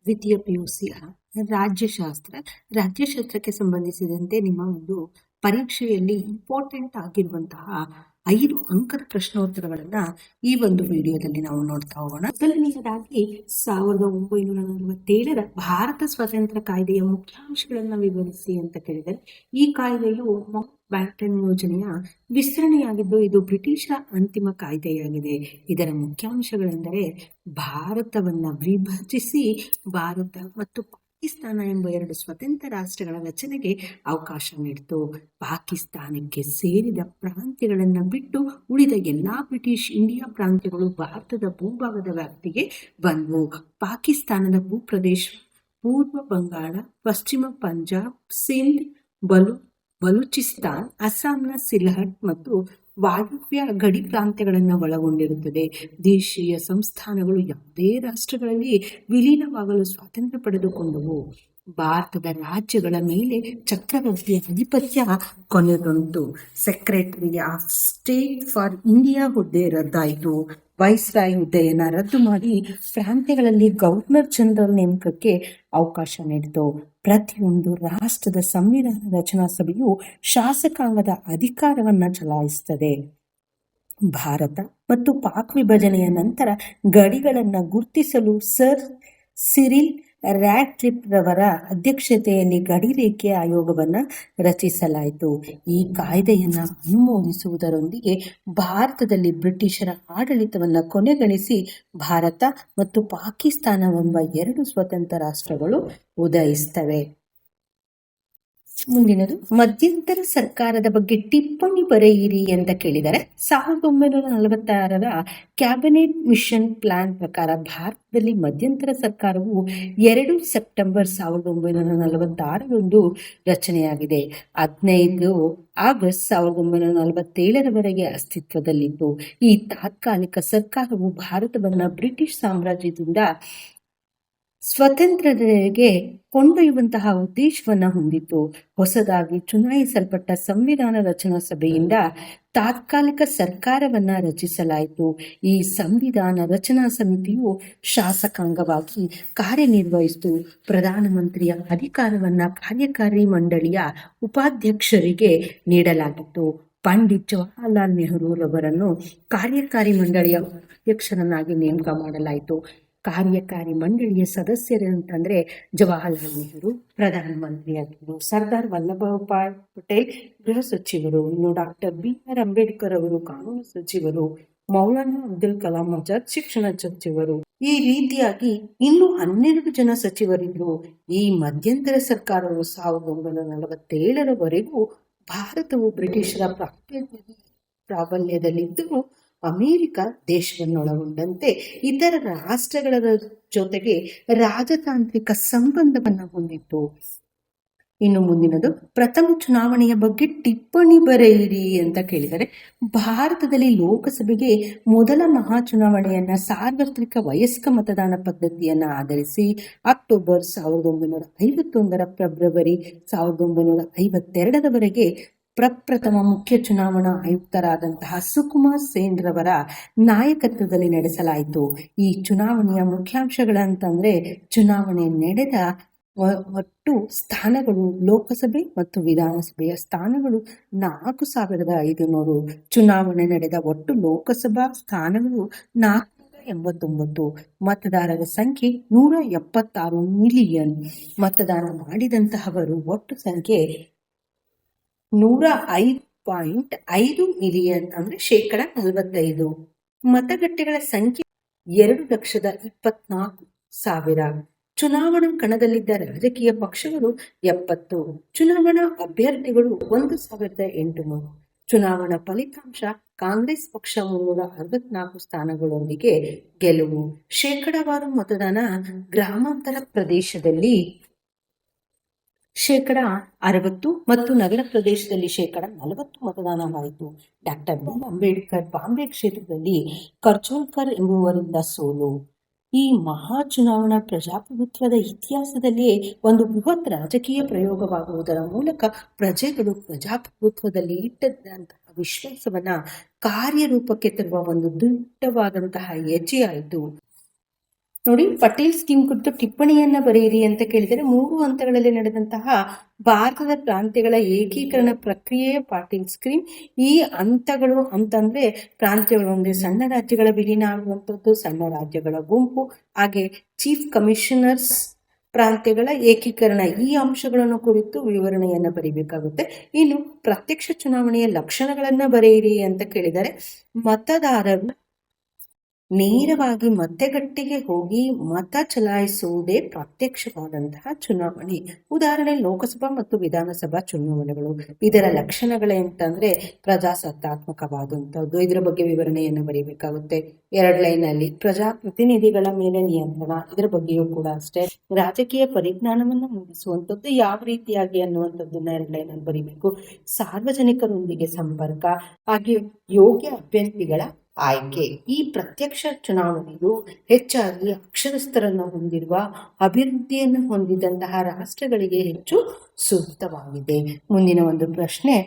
ದ್ವಿತೀಯ ಪಿಯುಸಿಯ ರಾಜ್ಯಶಾಸ್ತ್ರಕ್ಕೆ ಸಂಬಂಧಿಸಿದಂತೆ ನಿಮ್ಮ ಒಂದು ಪರೀಕ್ಷೆಯಲ್ಲಿ ಇಂಪಾರ್ಟೆಂಟ್ ಆಗಿರುವಂತಹ 5 ಅಂಕದ ಪ್ರಶ್ನೋತ್ತರಗಳನ್ನ ಈ ಒಂದು ವಿಡಿಯೋದಲ್ಲಿ ನಾವು ನೋಡ್ತಾ ಹೋಗೋಣ. ಮೊದಲನೆಯದಾಗಿ 1947ರ ಭಾರತ ಸ್ವಾತಂತ್ರ್ಯ ಕಾಯ್ದೆಯ ಮುಖ್ಯಾಂಶಗಳನ್ನ ವಿವರಿಸಿ ಅಂತ ಕೇಳಿದರೆ, ಈ ಕಾಯ್ದೆಯು ಮೌಂಟ್ ಬ್ಯಾಟನ್ ಯೋಜನೆಯ ವಿಸ್ತರಣೆಯಾಗಿದ್ದು ಇದು ಬ್ರಿಟಿಷರ ಅಂತಿಮ ಕಾಯ್ದೆಯಾಗಿದೆ. ಇದರ ಮುಖ್ಯಾಂಶಗಳೆಂದರೆ ಭಾರತವನ್ನ ವಿಭಜಿಸಿ ಭಾರತ ಮತ್ತು ಪಾಕಿಸ್ತಾನ ಎಂಬ 2 ಸ್ವತಂತ್ರ ರಾಷ್ಟ್ರಗಳ ರಚನೆಗೆ ಅವಕಾಶ ನೀಡಿತು. ಪಾಕಿಸ್ತಾನಕ್ಕೆ ಸೇರಿದ ಪ್ರಾಂತ್ಯಗಳನ್ನು ಬಿಟ್ಟು ಉಳಿದ ಎಲ್ಲಾ ಬ್ರಿಟಿಷ್ ಇಂಡಿಯಾ ಪ್ರಾಂತ್ಯಗಳು ಭಾರತದ ಭೂಭಾಗದ ವ್ಯಾಪ್ತಿಗೆ ಬಂದವು. ಪಾಕಿಸ್ತಾನದ ಭೂಪ್ರದೇಶ ಪೂರ್ವ ಬಂಗಾಳ, ಪಶ್ಚಿಮ ಪಂಜಾಬ್, ಸಿಂಧ್, ಬಲೂಚಿಸ್ತಾನ್, ಅಸ್ಸಾಂನ ಸಿಲ್ಹಟ್ ಮತ್ತು ವಾಯವ್ಯ ಗಡಿ ಪ್ರಾಂತ್ಯಗಳನ್ನು ಒಳಗೊಂಡಿರುತ್ತದೆ. ದೇಶೀಯ ಸಂಸ್ಥಾನಗಳು ಯಾವುದೇ ರಾಷ್ಟ್ರಗಳಲ್ಲಿ ವಿಲೀನವಾಗಲು ಸ್ವಾತಂತ್ರ್ಯ ಪಡೆದುಕೊಂಡವು. ಭಾರತದ ರಾಜ್ಯಗಳ ಮೇಲೆ ಚಕ್ರವರ್ತಿಯ ಆಧಿಪತ್ಯ ಕೊನೆಗೊಂಡು secretary of state for India ಹುದ್ದೆ ರದ್ದಾಯಿತು. ವೈಸ್ರಾಯ್ ಹುದ್ದೆಯನ್ನು ರದ್ದು ಮಾಡಿ ಪ್ರಾಂತ್ಯಗಳಲ್ಲಿ ಗವರ್ನರ್ ಜನರಲ್ ನೇಮಕಕ್ಕೆ ಅವಕಾಶ ನೀಡಿತು. ಪ್ರತಿಯೊಂದು ರಾಷ್ಟ್ರದ ಸಂವಿಧಾನ ರಚನಾ ಸಭೆಯು ಶಾಸಕಾಂಗದ ಅಧಿಕಾರವನ್ನ ಚಲಾಯಿಸುತ್ತದೆ. ಭಾರತ ಮತ್ತು ಪಾಕ್ ವಿಭಜನೆಯ ನಂತರ ಗಡಿಗಳನ್ನು ಗುರುತಿಸಲು ಸರ್ ಸಿರಿಲ್ ರ್ಯಾಟ್ಕ್ಲಿಫ್ ರವರ ಅಧ್ಯಕ್ಷತೆಯಲ್ಲಿ ಗಡಿರೇಖೆ ಆಯೋಗವನ್ನು ರಚಿಸಲಾಯಿತು. ಈ ಕಾಯ್ದೆಯನ್ನು ಅನುಮೋದಿಸುವುದರೊಂದಿಗೆ ಭಾರತದಲ್ಲಿ ಬ್ರಿಟಿಷರ ಆಡಳಿತವನ್ನು ಕೊನೆಗಾಣಿಸಿ ಭಾರತ ಮತ್ತು ಪಾಕಿಸ್ತಾನವೆಂಬ 2 ಸ್ವತಂತ್ರ ರಾಷ್ಟ್ರಗಳು ಉದಯಿಸುತ್ತವೆ. ಮುಂದಿನದು, ಮಧ್ಯಂತರ ಸರ್ಕಾರದ ಬಗ್ಗೆ ಟಿಪ್ಪಣಿ ಬರೆಯಿರಿ ಅಂತ ಕೇಳಿದರೆ, 1946ರ ಕ್ಯಾಬಿನೆಟ್ ಮಿಷನ್ ಪ್ಲಾನ್ ಪ್ರಕಾರ ಭಾರತದಲ್ಲಿ ಮಧ್ಯಂತರ ಸರ್ಕಾರವು 2 ಸೆಪ್ಟೆಂಬರ್ 1946ರಂದು ರಚನೆಯಾಗಿದೆ. 15 ಆಗಸ್ಟ್ 1947ರವರೆಗೆ ಅಸ್ತಿತ್ವದಲ್ಲಿತ್ತು. ಈ ತಾತ್ಕಾಲಿಕ ಸರ್ಕಾರವು ಭಾರತವನ್ನು ಬ್ರಿಟಿಷ್ ಸಾಮ್ರಾಜ್ಯದಿಂದ ಸ್ವತಂತ್ರತೆಗೆ ಕೊಂಡೊಯ್ಯುವಂತಹ ಉದ್ದೇಶವನ್ನು ಹೊಂದಿತ್ತು. ಹೊಸದಾಗಿ ಚುನಾಯಿಸಲ್ಪಟ್ಟ ಸಂವಿಧಾನ ರಚನಾ ಸಭೆಯಿಂದ ತಾತ್ಕಾಲಿಕ ಸರ್ಕಾರವನ್ನ ರಚಿಸಲಾಯಿತು. ಈ ಸಂವಿಧಾನ ರಚನಾ ಸಮಿತಿಯು ಶಾಸಕಾಂಗವಾಗಿ ಕಾರ್ಯನಿರ್ವಹಿಸಿತು. ಪ್ರಧಾನಮಂತ್ರಿಯ ಅಧಿಕಾರವನ್ನ ಕಾರ್ಯಕಾರಿ ಮಂಡಳಿಯ ಉಪಾಧ್ಯಕ್ಷರಿಗೆ ನೀಡಲಾಗಿತ್ತು. ಪಂಡಿತ್ ಜವಾಹರಲಾಲ್ ನೆಹರು ರವರನ್ನು ಕಾರ್ಯಕಾರಿ ಮಂಡಳಿಯ ಅಧ್ಯಕ್ಷರನ್ನಾಗಿ ನೇಮಕ ಮಾಡಲಾಯಿತು. ಕಾರ್ಯಕಾರಿ ಮಂಡಳಿಯ ಸದಸ್ಯರಂತಂದ್ರೆ ಜವಾಹರಲಾಲ್ ನೆಹರು ಪ್ರಧಾನಮಂತ್ರಿಯಾಗಿದ್ದರು, ಸರ್ದಾರ್ ವಲ್ಲಭಭಾಯ್ ಪಟೇಲ್ ಗೃಹ ಸಚಿವರು, ಇನ್ನು ಡಾಕ್ಟರ್ BR ಅಂಬೇಡ್ಕರ್ ಅವರು ಕಾನೂನು ಸಚಿವರು, ಮೌಲಾನಾ ಅಬ್ದುಲ್ ಕಲಾಂ ಆಜಾದ್ ಶಿಕ್ಷಣ ಸಚಿವರು. ಈ ರೀತಿಯಾಗಿ ಇನ್ನೂ 12 ಜನ ಸಚಿವರಿದ್ರು. ಈ ಮಧ್ಯಂತರ ಸರ್ಕಾರವು 1947ರವರೆಗೂ ಭಾರತವು ಬ್ರಿಟಿಷರ ಪ್ರಾಬಲ್ಯದಲ್ಲಿದ್ದರೂ ಅಮೆರಿಕ ದೇಶವನ್ನೊಳಗೊಂಡಂತೆ ಇತರ ರಾಷ್ಟ್ರಗಳ ಜೊತೆಗೆ ರಾಜತಾಂತ್ರಿಕ ಸಂಬಂಧವನ್ನು ಹೊಂದಿತ್ತು. ಇನ್ನು ಮುಂದಿನದು, ಪ್ರಥಮ ಚುನಾವಣೆಯ ಬಗ್ಗೆ ಟಿಪ್ಪಣಿ ಬರೆಯಿರಿ ಅಂತ ಕೇಳಿದರೆ, ಭಾರತದಲ್ಲಿ ಲೋಕಸಭೆಗೆ ಮೊದಲ ಮಹಾ ಚುನಾವಣೆಯನ್ನ ಸಾರ್ವತ್ರಿಕ ವಯಸ್ಕ ಮತದಾನ ಪದ್ಧತಿಯನ್ನ ಆಧರಿಸಿ ಅಕ್ಟೋಬರ್ 1951ರ ಫೆಬ್ರವರಿ 1952ರವರೆಗೆ ಪ್ರಪ್ರಥಮ ಮುಖ್ಯ ಚುನಾವಣಾ ಆಯುಕ್ತರಾದಂತಹ ಸುಕುಮಾರ್ ಸೇನ್ ರವರ ನಾಯಕತ್ವದಲ್ಲಿ ನಡೆಸಲಾಯಿತು. ಈ ಚುನಾವಣೆಯ ಮುಖ್ಯಾಂಶಗಳಂತಂದ್ರೆ, ಚುನಾವಣೆ ನಡೆದ ಒಟ್ಟು ಸ್ಥಾನಗಳು, ಲೋಕಸಭೆ ಮತ್ತು ವಿಧಾನಸಭೆಯ ಸ್ಥಾನಗಳು 4500. ಚುನಾವಣೆ ನಡೆದ ಒಟ್ಟು ಲೋಕಸಭಾ ಸ್ಥಾನಗಳು 489. ಮತದಾರರ ಸಂಖ್ಯೆ 176 ಮಿಲಿಯನ್. ಮತದಾನ ಮಾಡಿದಂತಹವರು ಒಟ್ಟು ಸಂಖ್ಯೆ 105.5 ಮಿಲಿಯನ್, ಅಂದ್ರೆ 45%. ಮತಗಟ್ಟೆಗಳ ಸಂಖ್ಯೆ 2,24,000. ಚುನಾವಣಾ ಕಣದಲ್ಲಿದ್ದ ರಾಜಕೀಯ ಪಕ್ಷಗಳು 70. ಚುನಾವಣಾ ಅಭ್ಯರ್ಥಿಗಳು 1,800. ಚುನಾವಣಾ ಫಲಿತಾಂಶ: ಕಾಂಗ್ರೆಸ್ ಪಕ್ಷ 364 ಸ್ಥಾನಗಳೊಂದಿಗೆ ಗೆಲುವು. ಶೇಕಡಾವಾರು ಮತದಾನ: ಗ್ರಾಮಾಂತರ ಪ್ರದೇಶದಲ್ಲಿ 60% ಮತ್ತು ನಗರ ಪ್ರದೇಶದಲ್ಲಿ 40% ಮತದಾನವಾಯಿತು. ಡಾಕ್ಟರ್ BR ಅಂಬೇಡ್ಕರ್ ಬಾಂಬೆ ಕ್ಷೇತ್ರದಲ್ಲಿ ಕರ್ಜೋಲ್ಕರ್ ಎಂಬುವರಿಂದ ಸೋಲು. ಈ ಮಹಾ ಚುನಾವಣಾ ಪ್ರಜಾಪ್ರಭುತ್ವದ ಇತಿಹಾಸದಲ್ಲಿಯೇ ಒಂದು ಬೃಹತ್ ರಾಜಕೀಯ ಪ್ರಯೋಗವಾಗುವುದರ ಮೂಲಕ ಪ್ರಜೆಗಳು ಪ್ರಜಾಪ್ರಭುತ್ವದಲ್ಲಿ ಇಟ್ಟಂತಹ ವಿಶ್ವಾಸವನ್ನ ಕಾರ್ಯರೂಪಕ್ಕೆ ತರುವ ಒಂದು ದಿಟ್ಟವಾದಂತಹ ಹೆಜ್ಜೆಯಾಯಿತು. ನೋಡಿ, ಪಟೇಲ್ ಸ್ಕೀಮ್ ಕುರಿತು ಟಿಪ್ಪಣಿಯನ್ನ ಬರೆಯಿರಿ ಅಂತ ಕೇಳಿದರೆ 3 ಹಂತಗಳಲ್ಲಿ ನಡೆದಂತಹ ಭಾರತದ ಪ್ರಾಂತ್ಯಗಳ ಏಕೀಕರಣ ಪ್ರಕ್ರಿಯೆಯ ಪಾಟೀಲ್ ಸ್ಕೀಮ್. ಈ ಹಂತಗಳು ಅಂತಂದ್ರೆ ಪ್ರಾಂತ್ಯಗಳು ಅಂದ್ರೆ ಸಣ್ಣ ರಾಜ್ಯಗಳ ವಿಲೀನ ಆಗುವಂಥದ್ದು, ಸಣ್ಣ ರಾಜ್ಯಗಳ ಗುಂಪು, ಹಾಗೆ ಚೀಫ್ ಕಮಿಷನರ್ಸ್, ಪ್ರಾಂತ್ಯಗಳ ಏಕೀಕರಣ, ಈ ಅಂಶಗಳನ್ನು ಕುರಿತು ವಿವರಣೆಯನ್ನ ಬರೀಬೇಕಾಗುತ್ತೆ. ಇನ್ನು ಪ್ರತ್ಯಕ್ಷ ಚುನಾವಣೆಯ ಲಕ್ಷಣಗಳನ್ನ ಬರೆಯಿರಿ ಅಂತ ಕೇಳಿದರೆ ಮತದಾರರು ನೇರವಾಗಿ ಮತಗಟ್ಟೆಗೆ ಹೋಗಿ ಮತ ಚಲಾಯಿಸುವುದೇ ಪ್ರತ್ಯಕ್ಷವಾದಂತಹ ಚುನಾವಣೆ. ಉದಾಹರಣೆ ಲೋಕಸಭಾ ಮತ್ತು ವಿಧಾನಸಭಾ ಚುನಾವಣೆಗಳು. ಇದರ ಲಕ್ಷಣಗಳೇಂತಂದ್ರೆ ಪ್ರಜಾಸತ್ತಾತ್ಮಕವಾದಂಥದ್ದು, ಇದರ ಬಗ್ಗೆ ವಿವರಣೆಯನ್ನು ಬರೀಬೇಕಾಗುತ್ತೆ. 2 ಲೈನಲ್ಲಿ ಪ್ರಜಾಪ್ರತಿನಿಧಿಗಳ ಮೇಲೆ ನಿಯಂತ್ರಣ, ಇದರ ಬಗ್ಗೆಯೂ ಕೂಡ ಅಷ್ಟೇ. ರಾಜಕೀಯ ಪರಿಜ್ಞಾನವನ್ನು ಮೂಡಿಸುವಂಥದ್ದು ಯಾವ ರೀತಿಯಾಗಿ ಅನ್ನುವಂಥದ್ದನ್ನ 2 ಲೈನಲ್ಲಿ ಬರೀಬೇಕು. ಸಾರ್ವಜನಿಕರೊಂದಿಗೆ ಸಂಪರ್ಕ, ಹಾಗೆ ಯೋಗ್ಯ ಅಭ್ಯರ್ಥಿಗಳ ಆಯ್ಕೆ. ಈ ಪ್ರತ್ಯಕ್ಷ ಚುನಾವಣೆಯು ಹೆಚ್ಚಾಗಿ ಅಕ್ಷರಸ್ಥರನ್ನು ಹೊಂದಿರುವ, ಅಭಿವೃದ್ಧಿಯನ್ನು ಹೊಂದಿದಂತಹ ರಾಷ್ಟ್ರಗಳಿಗೆ ಹೆಚ್ಚು ಸೂಕ್ತವಾಗಿದೆ. ಮುಂದಿನ ಒಂದು ಪ್ರಶ್ನೆ,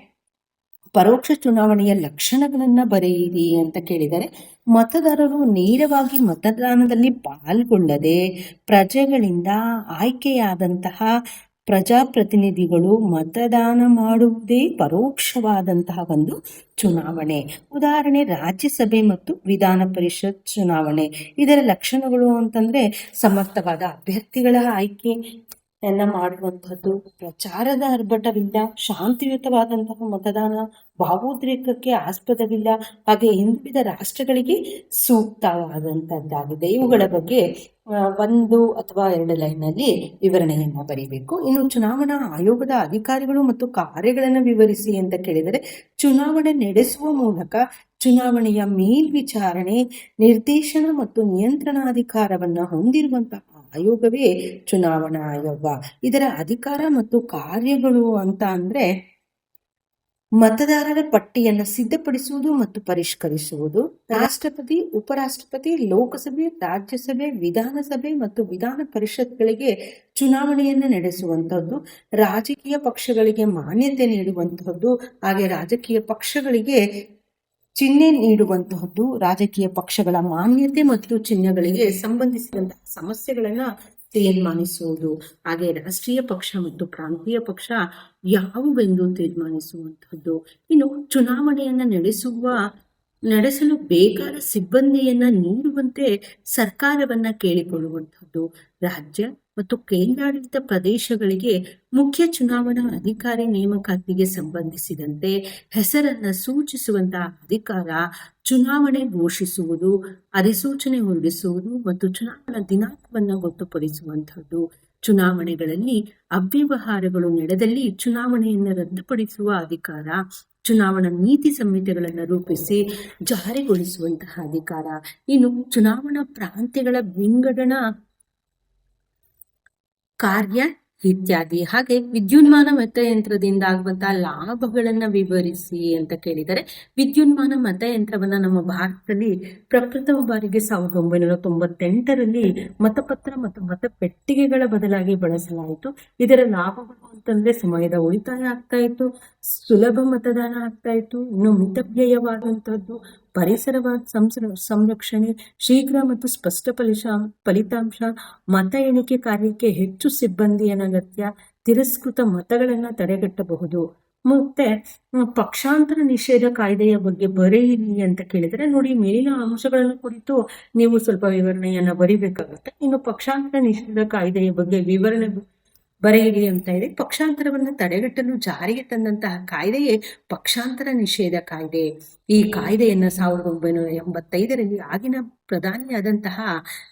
ಪರೋಕ್ಷ ಚುನಾವಣೆಯ ಲಕ್ಷಣಗಳನ್ನ ಬರೆಯಿರಿ ಅಂತ ಕೇಳಿದರೆ ಮತದಾರರು ನೇರವಾಗಿ ಮತದಾನದಲ್ಲಿ ಪಾಲ್ಗೊಳ್ಳದೆ ಪ್ರಜೆಗಳಿಂದ ಆಯ್ಕೆಯಾದಂತಹ ಪ್ರಜಾಪ್ರತಿನಿಧಿಗಳು ಮತದಾನ ಮಾಡುವುದೇ ಪರೋಕ್ಷವಾದಂತಹ ಒಂದು ಚುನಾವಣೆ. ಉದಾಹರಣೆ ರಾಜ್ಯಸಭೆ ಮತ್ತು ವಿಧಾನ ಪರಿಷತ್ ಚುನಾವಣೆ. ಇದರ ಲಕ್ಷಣಗಳು ಅಂತಂದ್ರೆ ಸಮರ್ಥವಾದ ಅಭ್ಯರ್ಥಿಗಳ ಆಯ್ಕೆಯನ್ನ ಮಾಡುವಂಥದ್ದು, ಪ್ರಚಾರದ ಅರ್ಭಟವಿಲ್ಲ, ಶಾಂತಿಯುತವಾದಂತಹ ಮತದಾನ, ಭಾವೋದ್ರೇಕಕ್ಕೆ ಆಸ್ಪದವಿಲ್ಲ, ಹಾಗೆ ಹಿಂದುಳಿದ ರಾಷ್ಟ್ರಗಳಿಗೆ ಸೂಕ್ತವಾದಂತದ್ದಾಗಿದೆ. ಇವುಗಳ ಬಗ್ಗೆ 1 ಅಥವಾ 2 ಲೈನ್ನಲ್ಲಿ ವಿವರಣೆಯನ್ನ ಬರೀಬೇಕು. ಇನ್ನು ಚುನಾವಣಾ ಆಯೋಗದ ಅಧಿಕಾರಿಗಳು ಮತ್ತು ಕಾರ್ಯಗಳನ್ನು ವಿವರಿಸಿ ಅಂತ ಕೇಳಿದರೆ ಚುನಾವಣೆ ನಡೆಸುವ ಮೂಲಕ ಚುನಾವಣೆಯ ಮೇಲ್ವಿಚಾರಣೆ, ನಿರ್ದೇಶನ ಮತ್ತು ನಿಯಂತ್ರಣಾಧಿಕಾರವನ್ನ ಹೊಂದಿರುವಂತಹ ಆಯೋಗವೇ ಚುನಾವಣಾ ಆಯೋಗ. ಇದರ ಅಧಿಕಾರ ಮತ್ತು ಕಾರ್ಯಗಳು ಅಂತ ಅಂದ್ರೆ ಮತದಾರರ ಪಟ್ಟಿಯನ್ನು ಸಿದ್ಧಪಡಿಸುವುದು ಮತ್ತು ಪರಿಷ್ಕರಿಸುವುದು, ರಾಷ್ಟ್ರಪತಿ, ಉಪರಾಷ್ಟ್ರಪತಿ, ಲೋಕಸಭೆ, ರಾಜ್ಯಸಭೆ, ವಿಧಾನಸಭೆ ಮತ್ತು ವಿಧಾನ ಪರಿಷತ್ಗಳಿಗೆ ಚುನಾವಣೆಯನ್ನು ನಡೆಸುವಂತಹದ್ದು, ರಾಜಕೀಯ ಪಕ್ಷಗಳಿಗೆ ಮಾನ್ಯತೆ ನೀಡುವಂತಹದ್ದು, ಹಾಗೆ ರಾಜಕೀಯ ಪಕ್ಷಗಳಿಗೆ ಚಿಹ್ನೆ ನೀಡುವಂತಹದ್ದು, ರಾಜಕೀಯ ಪಕ್ಷಗಳ ಮಾನ್ಯತೆ ಮತ್ತು ಚಿಹ್ನೆಗಳಿಗೆ ಸಂಬಂಧಿಸಿದಂತಹ ಸಮಸ್ಯೆಗಳನ್ನ ತೀರ್ಮಾನಿಸುವುದು, ಹಾಗೆ ರಾಷ್ಟ್ರೀಯ ಪಕ್ಷ ಮತ್ತು ಪ್ರಾಂತೀಯ ಪಕ್ಷ ಯಾವುವೆಂದು ತೀರ್ಮಾನಿಸುವಂತಹದ್ದು. ಇನ್ನು ಚುನಾವಣೆಯನ್ನ ನಡೆಸಲು ಬೇಕಾದ ಸಿಬ್ಬಂದಿಯನ್ನ ನೀಡುವಂತೆ ಸರ್ಕಾರವನ್ನ ಕೇಳಿಕೊಳ್ಳುವಂಥದ್ದು, ರಾಜ್ಯ ಮತ್ತು ಕೇಂದ್ರಾಡಳಿತ ಪ್ರದೇಶಗಳಿಗೆ ಮುಖ್ಯ ಚುನಾವಣಾ ಅಧಿಕಾರಿ ನೇಮಕಾತಿಗೆ ಸಂಬಂಧಿಸಿದಂತೆ ಹೆಸರನ್ನ ಸೂಚಿಸುವಂತಹ ಅಧಿಕಾರ, ಚುನಾವಣೆ ಘೋಷಿಸುವುದು, ಅಧಿಸೂಚನೆ ಹೊರಡಿಸುವುದು ಮತ್ತು ಚುನಾವಣಾ ದಿನಾಂಕವನ್ನು ಗೊತ್ತುಪಡಿಸುವಂತಹದ್ದು, ಚುನಾವಣೆಗಳಲ್ಲಿ ಅವ್ಯವಹಾರಗಳು ನಡೆದಲ್ಲಿ ಚುನಾವಣೆಯನ್ನು ರದ್ದುಪಡಿಸುವ ಅಧಿಕಾರ, ಚುನಾವಣಾ ನೀತಿ ಸಂಹಿತೆಗಳನ್ನು ರೂಪಿಸಿ ಜಾರಿಗೊಳಿಸುವಂತಹ ಅಧಿಕಾರ. ಇನ್ನು ಚುನಾವಣಾ ಪ್ರಾಂತ್ಯಗಳ ವಿಂಗಡಣಾ ಕಾರ್ಯ ಇತ್ಯಾದಿ. ಹಾಗೆ ವಿದ್ಯುನ್ಮಾನ ಮತಯಂತ್ರದಿಂದ ಆಗುವಂತಹ ಲಾಭಗಳನ್ನ ವಿವರಿಸಿ ಅಂತ ಕೇಳಿದರೆ ವಿದ್ಯುನ್ಮಾನ ಮತಯಂತ್ರವನ್ನ ನಮ್ಮ ಭಾರತದಲ್ಲಿ ಪ್ರಪ್ರಥಮ ಬಾರಿಗೆ 1998ರಲ್ಲಿ ಮತಪತ್ರ ಮತ್ತು ಮತಪೆಟ್ಟಿಗೆಗಳ ಬದಲಾಗಿ ಬಳಸಲಾಯಿತು. ಇದರ ಲಾಭಗಳು ಅಂತಂದ್ರೆ ಸಮಯದ ಉಳಿತಾಯ ಆಗ್ತಾ ಇತ್ತು, ಸುಲಭ ಮತದಾನ ಆಗ್ತಾ ಇತ್ತು, ಇನ್ನು ಮಿತವ್ಯಯವಾದಂತಹದ್ದು, ಪರಿಸರವಾದ ಸಂರಕ್ಷಣೆ, ಶೀಘ್ರ ಮತ್ತು ಸ್ಪಷ್ಟ ಫಲಿತಾಂಶ, ಮತ ಎಣಿಕೆ ಕಾರ್ಯಕ್ಕೆ ಹೆಚ್ಚು ಸಿಬ್ಬಂದಿಯ ಅಗತ್ಯ, ತಿರಸ್ಕೃತ ಮತಗಳನ್ನು ತಡೆಗಟ್ಟಬಹುದು. ಮತ್ತೆ ಪಕ್ಷಾಂತರ ನಿಷೇಧ ಕಾಯ್ದೆಯ ಬಗ್ಗೆ ಬರೆಯಿರಿ ಅಂತ ಕೇಳಿದರೆ ನೋಡಿ, ಮೇಲಿನ ಅಂಶಗಳನ್ನು ಕುರಿತು ನೀವು ಸ್ವಲ್ಪ ವಿವರಣೆಯನ್ನ ಬರೀಬೇಕಾಗುತ್ತೆ. ಇನ್ನು ಪಕ್ಷಾಂತರ ನಿಷೇಧ ಕಾಯ್ದೆಯ ಬಗ್ಗೆ ವಿವರಣೆ ಬರೆಯಿರಿ ಅಂತ ಇದೆ. ಪಕ್ಷಾಂತರವನ್ನು ತಡೆಗಟ್ಟಲು ಜಾರಿಗೆ ತಂದಂತಹ ಕಾಯ್ದೆಯೇ ಪಕ್ಷಾಂತರ ನಿಷೇಧ ಕಾಯ್ದೆ. ಈ ಕಾಯ್ದೆಯನ್ನ 1985ರಲ್ಲಿ ಆಗಿನ ಪ್ರಧಾನಿಯಾದಂತಹ